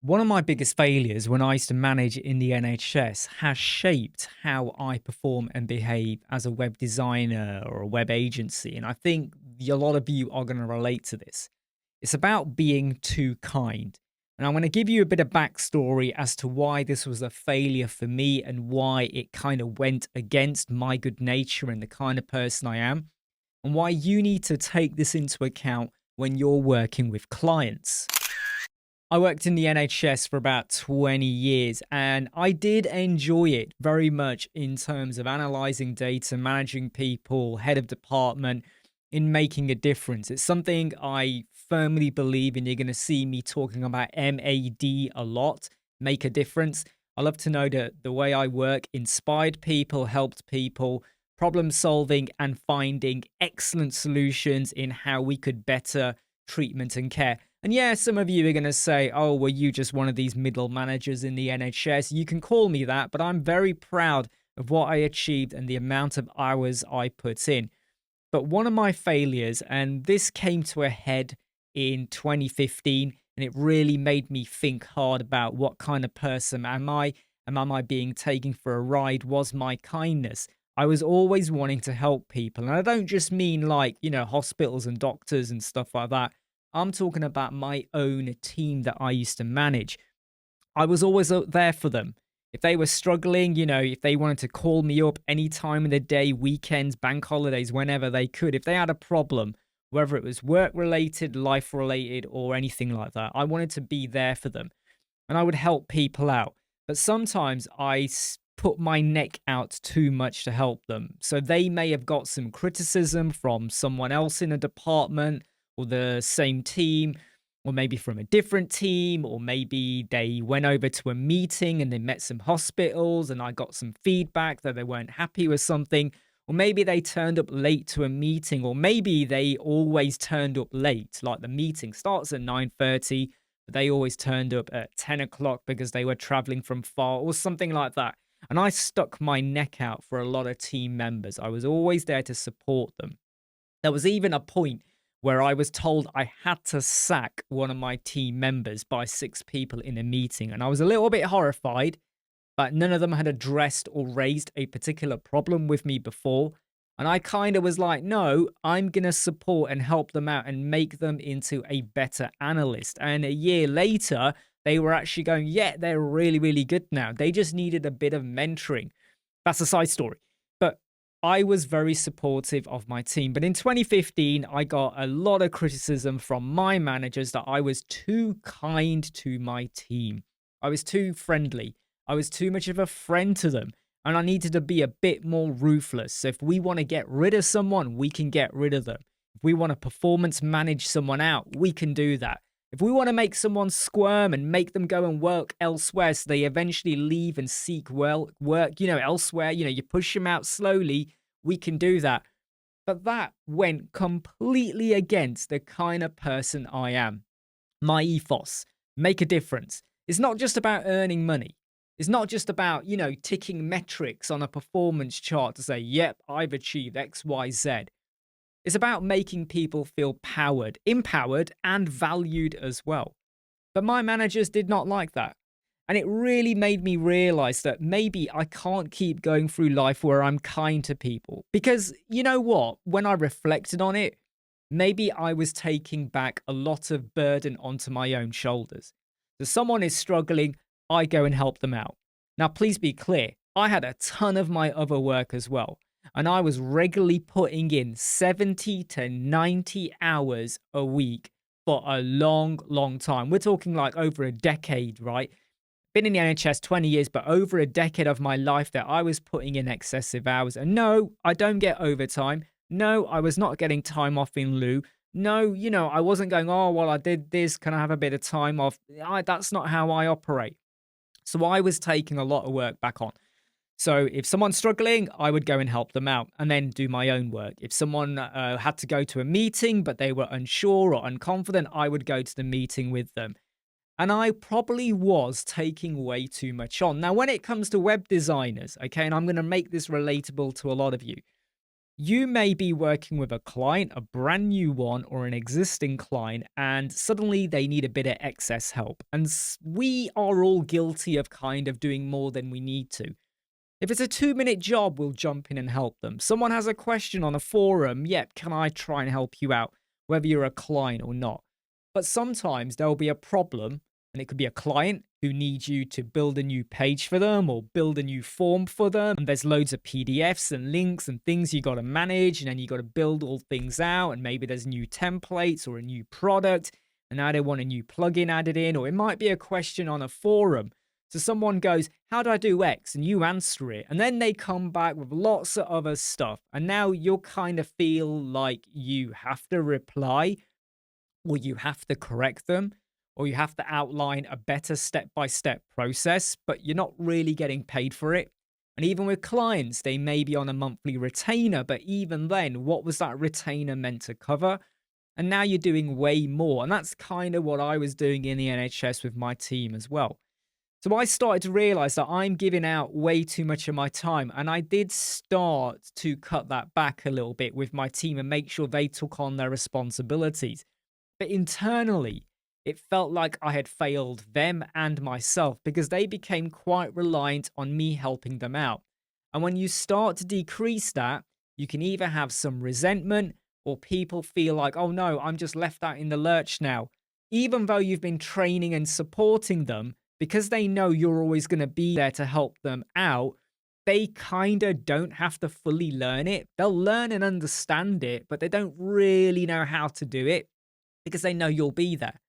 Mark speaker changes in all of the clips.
Speaker 1: One of my biggest failures when I used to manage in the NHS has shaped how I perform and behave as a web designer or a web agency. And I think a lot of you are going to relate to this. It's about being too kind. And I'm going to give you a bit of backstory as to why this was a failure for me and why it kind of went against my good nature and the kind of person I am, and why you need to take this into account when you're working with clients. I worked in the NHS for about 20 years and I did enjoy it very much in terms of analyzing data, managing people, head of department, in making a difference. It's something I firmly believe in. You're going to see me talking about MAD a lot, make a difference. I love to know that the way I work inspired people, helped people, problem solving, and finding excellent solutions in how we could better treatment and care. And yeah, some of you are going to say, oh, were you just one of these middle managers in the NHS? You can call me that, but I'm very proud of what I achieved and the amount of hours I put in. But one of my failures, and this came to a head in 2015, and it really made me think hard about what kind of person am I? And am I being taken for a ride? Was my kindness. I was always wanting to help people. And I don't just mean like, hospitals and doctors and stuff like that. I'm talking about my own team that I used to manage. I was always out there for them. If they were struggling, if they wanted to call me up any time of the day, weekends, bank holidays, whenever they could, if they had a problem, whether it was work related, life related, or anything like that, I wanted to be there for them and I would help people out. But sometimes put my neck out too much to help them. So they may have got some criticism from someone else in a department or the same team, or maybe from a different team, or maybe they went over to a meeting and they met some hospitals and I got some feedback that they weren't happy with something, or maybe they turned up late to a meeting, or maybe they always turned up late, like the meeting starts at 9:30, but they always turned up at 10 o'clock because they were traveling from far or something like that. And I stuck my neck out for a lot of team members. I was always there to support them. There was even a point where I was told I had to sack one of my team members by six people in a meeting. And I was a little bit horrified, but none of them had addressed or raised a particular problem with me before. And I kind of was like, no, I'm going to support and help them out and make them into a better analyst. And a year later, they were actually going, yeah, they're really, really good now. They just needed a bit of mentoring. That's a side story. But I was very supportive of my team. But in 2015, I got a lot of criticism from my managers that I was too kind to my team. I was too friendly. I was too much of a friend to them. And I needed to be a bit more ruthless. So if we want to get rid of someone, we can get rid of them. If we want to performance manage someone out, we can do that. If we want to make someone squirm and make them go and work elsewhere so they eventually leave and seek work, elsewhere, you push them out slowly, we can do that. But that went completely against the kind of person I am. My ethos, make a difference. It's not just about earning money. It's not just about, ticking metrics on a performance chart to say, yep, I've achieved X, Y, Z. It's about making people feel powered, empowered, and valued as well. But my managers did not like that. And it really made me realize that maybe I can't keep going through life where I'm kind to people. Because you know what? When I reflected on it, maybe I was taking back a lot of burden onto my own shoulders. So someone is struggling, I go and help them out. Now, please be clear, I had a ton of my other work as well. And I was regularly putting in 70 to 90 hours a week for a long, long time. We're talking like over a decade, right? Been in the NHS 20 years, but over a decade of my life that I was putting in excessive hours. And no, I don't get overtime. No, I was not getting time off in lieu. No, I wasn't going, oh, well, I did this. Can I have a bit of time off? That's not how I operate. So I was taking a lot of work back on. So if someone's struggling, I would go and help them out and then do my own work. If someone had to go to a meeting, but they were unsure or unconfident, I would go to the meeting with them. And I probably was taking way too much on. Now, when it comes to web designers, okay, and I'm going to make this relatable to a lot of you, You may be working with a client, a brand new one, or an existing client, and suddenly they need a bit of excess help. And we are all guilty of kind of doing more than we need to. If it's a 2-minute job, we'll jump in and help them. Someone has a question on a forum, yep, can I try and help you out, whether you're a client or not? But sometimes there'll be a problem, and it could be a client who needs you to build a new page for them or build a new form for them. And there's loads of PDFs and links and things you got to manage, and then you got to build all things out. And maybe there's new templates or a new product, and now they want a new plugin added in, or it might be a question on a forum. So someone goes, how do I do X? And you answer it. And then they come back with lots of other stuff. And now you'll kind of feel like you have to reply, or you have to correct them, or you have to outline a better step-by-step process, but you're not really getting paid for it. And even with clients, they may be on a monthly retainer, but even then, what was that retainer meant to cover? And now you're doing way more. And that's kind of what I was doing in the NHS with my team as well. So I started to realize that I'm giving out way too much of my time. And I did start to cut that back a little bit with my team and make sure they took on their responsibilities. But internally, it felt like I had failed them and myself because they became quite reliant on me helping them out. And when you start to decrease that, you can either have some resentment or people feel like, oh no, I'm just left out in the lurch now. Even though you've been training and supporting them, because they know you're always going to be there to help them out, they kind of don't have to fully learn it. They'll learn and understand it, but they don't really know how to do it because they know you'll be there.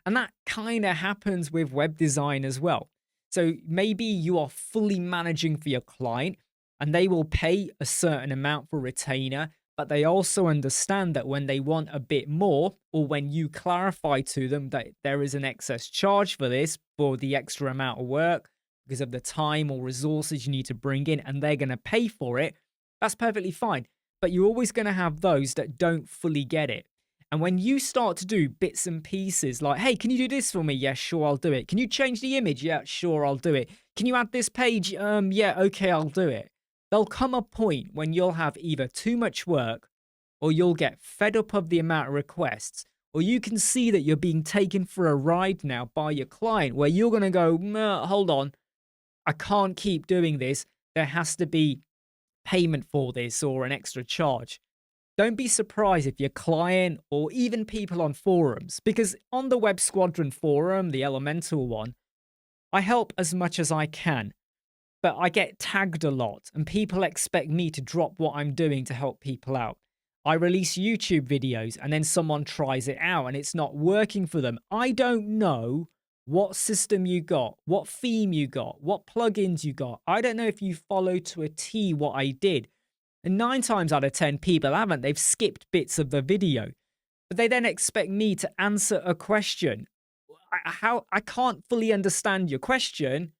Speaker 1: And that kind of happens with web design as well. So maybe you are fully managing for your client and they will pay a certain amount for retainer, but they also understand that when they want a bit more, or when you clarify to them that there is an excess charge for this, for the extra amount of work, because of the time or resources you need to bring in, and they're going to pay for it, that's perfectly fine. But you're always going to have those that don't fully get it. And when you start to do bits and pieces like, hey, can you do this for me? Yeah, sure, I'll do it. Can you change the image? Yeah, sure, I'll do it. Can you add this page? Yeah, okay, I'll do it. There'll come a point when you'll have either too much work, or you'll get fed up of the amount of requests, or you can see that you're being taken for a ride now by your client where you're going to go, hold on, I can't keep doing this. There has to be payment for this or an extra charge. Don't be surprised if your client or even people on forums, because on the Web Squadron forum, the Elemental one, I help as much as I can, but I get tagged a lot and people expect me to drop what I'm doing to help people out. I release YouTube videos and then someone tries it out and it's not working for them. I don't know what system you got, what theme you got, what plugins you got. I don't know if you follow to a T what I did. And 9 times out of 10 people haven't. They've skipped bits of the video. But they then expect me to answer a question. I can't fully understand your question,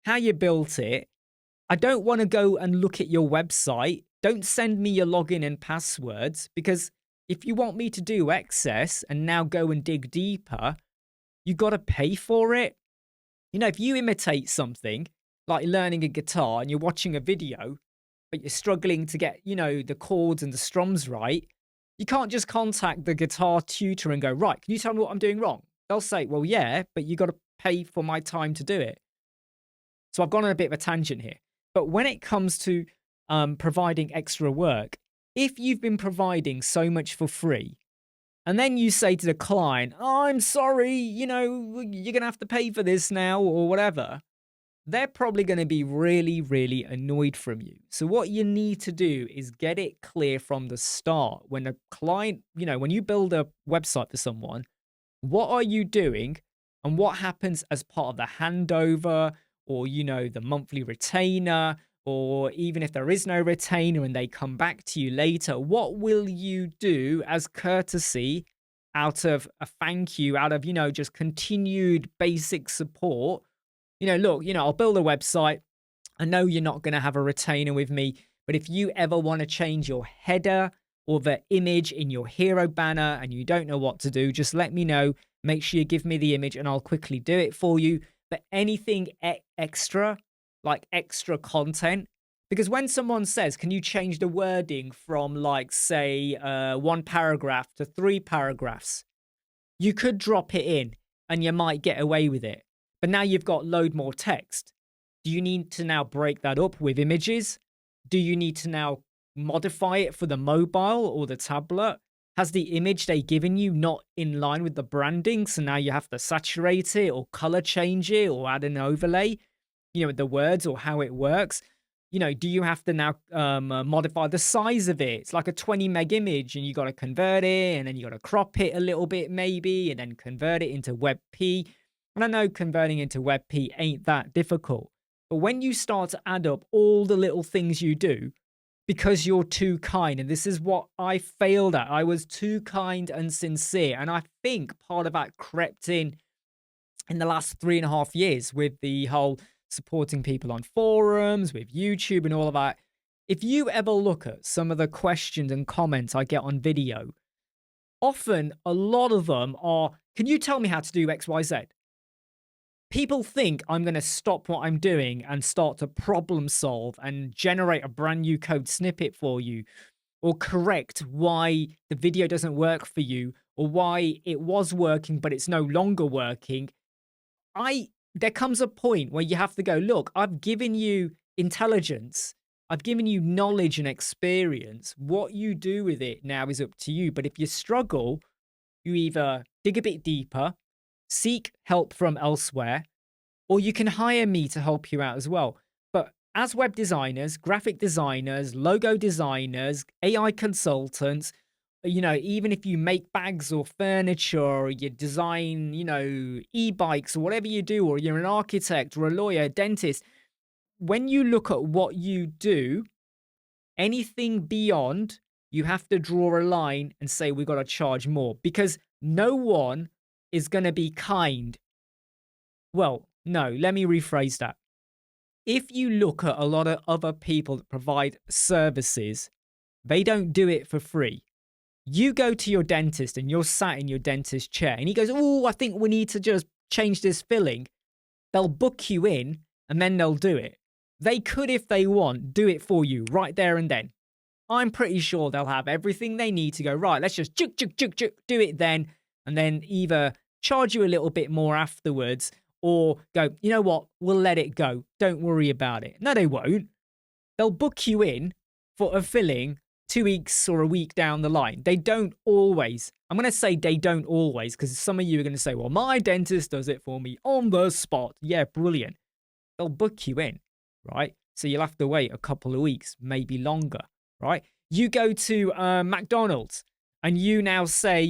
Speaker 1: how you built it. I don't want to go and look at your website. Don't send me your login and passwords, because if you want me to do excess and now go and dig deeper, you got to pay for it. You know, if you imitate something like learning a guitar and you're watching a video, but you're struggling to get, the chords and the strums right, you can't just contact the guitar tutor and go, right, can you tell me what I'm doing wrong? They'll say, well, yeah, but you got to pay for my time to do it. So I've gone on a bit of a tangent here. But when it comes to providing extra work, if you've been providing so much for free, and then you say to the client, oh, I'm sorry, you're going to have to pay for this now or whatever, they're probably going to be really, really annoyed from you. So what you need to do is get it clear from the start. When a client, when you build a website for someone, what are you doing and what happens as part of the handover or, the monthly retainer, or even if there is no retainer and they come back to you later, what will you do as courtesy out of a thank you, out of, just continued basic support? Look, I'll build a website. I know you're not going to have a retainer with me, but if you ever want to change your header or the image in your hero banner and you don't know what to do, just let me know. Make sure you give me the image and I'll quickly do it for you. But anything extra, like extra content, Because when someone says, can you change the wording from, like, say, one paragraph to three paragraphs, you could drop it in and you might get away with it. But now you've got load more text. Do you need to now break that up with images? Do you need to now modify it for the mobile or the tablet? Has the image they given you not in line with the branding? So now you have to saturate it or color change it or add an overlay, with the words or how it works. Do you have to now modify the size of it? It's like a 20 meg image and you got to convert it and then you got to crop it a little bit maybe and then convert it into WebP. And I know converting into WebP ain't that difficult. But when you start to add up all the little things you do because you're too kind, and this is what I failed at, I was too kind and sincere. And I think part of that crept in the last 3.5 years with the whole supporting people on forums, with YouTube and all of that. If you ever look at some of the questions and comments I get on video, often a lot of them are, can you tell me how to do XYZ? People think I'm going to stop what I'm doing and start to problem solve and generate a brand new code snippet for you, or correct why the video doesn't work for you, or why it was working but it's no longer working. There comes a point where you have to go, look, I've given you intelligence. I've given you knowledge and experience. What you do with it now is up to you. But if you struggle, you either dig a bit deeper, seek help from elsewhere, or you can hire me to help you out as well. But as web designers, graphic designers, logo designers, AI consultants, even if you make bags or furniture or you design, e-bikes or whatever you do, or you're an architect or a lawyer, dentist, when you look at what you do, anything beyond, you have to draw a line and say, we've got to charge more, because no one is going to be kind. Well, no, let me rephrase that. If you look at a lot of other people that provide services, they don't do it for free. You go to your dentist and you're sat in your dentist chair and he goes, oh, I think we need to just change this filling. They'll book you in and then they'll do it. They could, if they want, do it for you right there and then. I'm pretty sure they'll have everything they need to go, right, let's just do it then. And then either charge you a little bit more afterwards or go, you know what, we'll let it go. Don't worry about it. No, they won't. They'll book you in for a filling 2 weeks or a week down the line. They don't always. I'm going to say they don't always, because some of you are going to say, well, my dentist does it for me on the spot. Yeah, brilliant. They'll book you in, right? So you'll have to wait a couple of weeks, maybe longer, right? You go to McDonald's and you now say,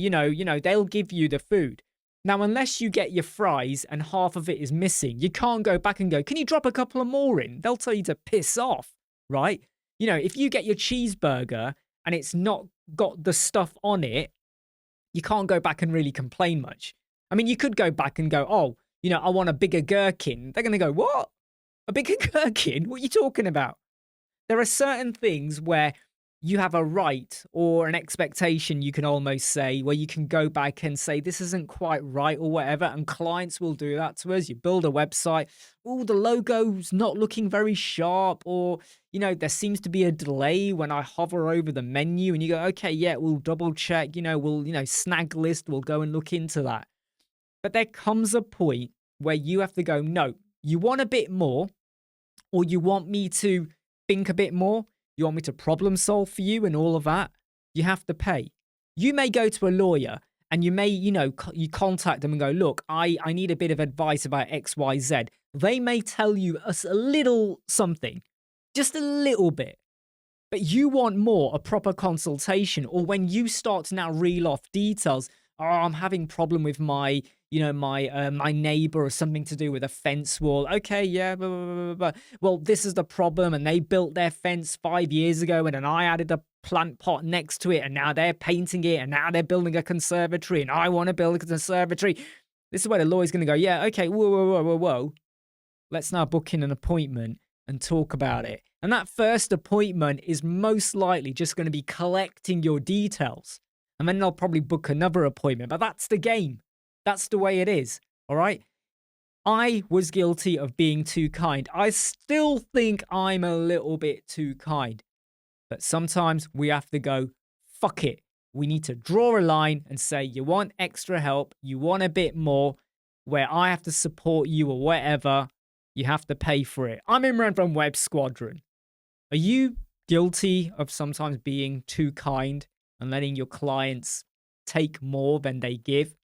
Speaker 1: they'll give you the food. Now, unless you get your fries and half of it is missing, you can't go back and go, can you drop a couple of more in? They'll tell you to piss off, right? If you get your cheeseburger and it's not got the stuff on it, you can't go back and really complain much. I mean, you could go back and go, oh, I want a bigger gherkin. They're going to go, what? A bigger gherkin? What are you talking about? There are certain things where you have a right or an expectation, you can almost say, where you can go back and say, this isn't quite right or whatever. And clients will do that to us. You build a website. Oh, the logo's not looking very sharp. Or, there seems to be a delay when I hover over the menu and you go, okay, yeah, we'll double check, we'll, snag list. We'll go and look into that. But there comes a point where you have to go, no, you want a bit more, or you want me to think a bit more. You want me to problem solve for you and all of that? You have to pay. You may go to a lawyer and you may, you contact them and go, look, I need a bit of advice about X, Y, Z. They may tell you a little something, just a little bit. But you want more, a proper consultation. Or when you start to now reel off details, oh, I'm having problem with my, my neighbor or something to do with a fence wall. Okay, yeah, blah, blah, blah, blah. Well, this is the problem. And they built their fence 5 years ago. And then I added a plant pot next to it. And now they're painting it. And now they're building a conservatory. And I want to build a conservatory. This is where the lawyer's going to go, yeah, okay, whoa. Let's now book in an appointment and talk about it. And that first appointment is most likely just going to be collecting your details. And then they'll probably book another appointment. But that's the game. That's the way it is. All right. I was guilty of being too kind. I still think I'm a little bit too kind. But sometimes we have to go, fuck it. We need to draw a line and say, you want extra help, you want a bit more, where I have to support you or whatever, you have to pay for it. I'm Imran from Web Squadron. Are you guilty of sometimes being too kind and letting your clients take more than they give?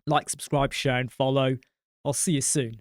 Speaker 1: Like, subscribe, share, and follow. I'll see you soon.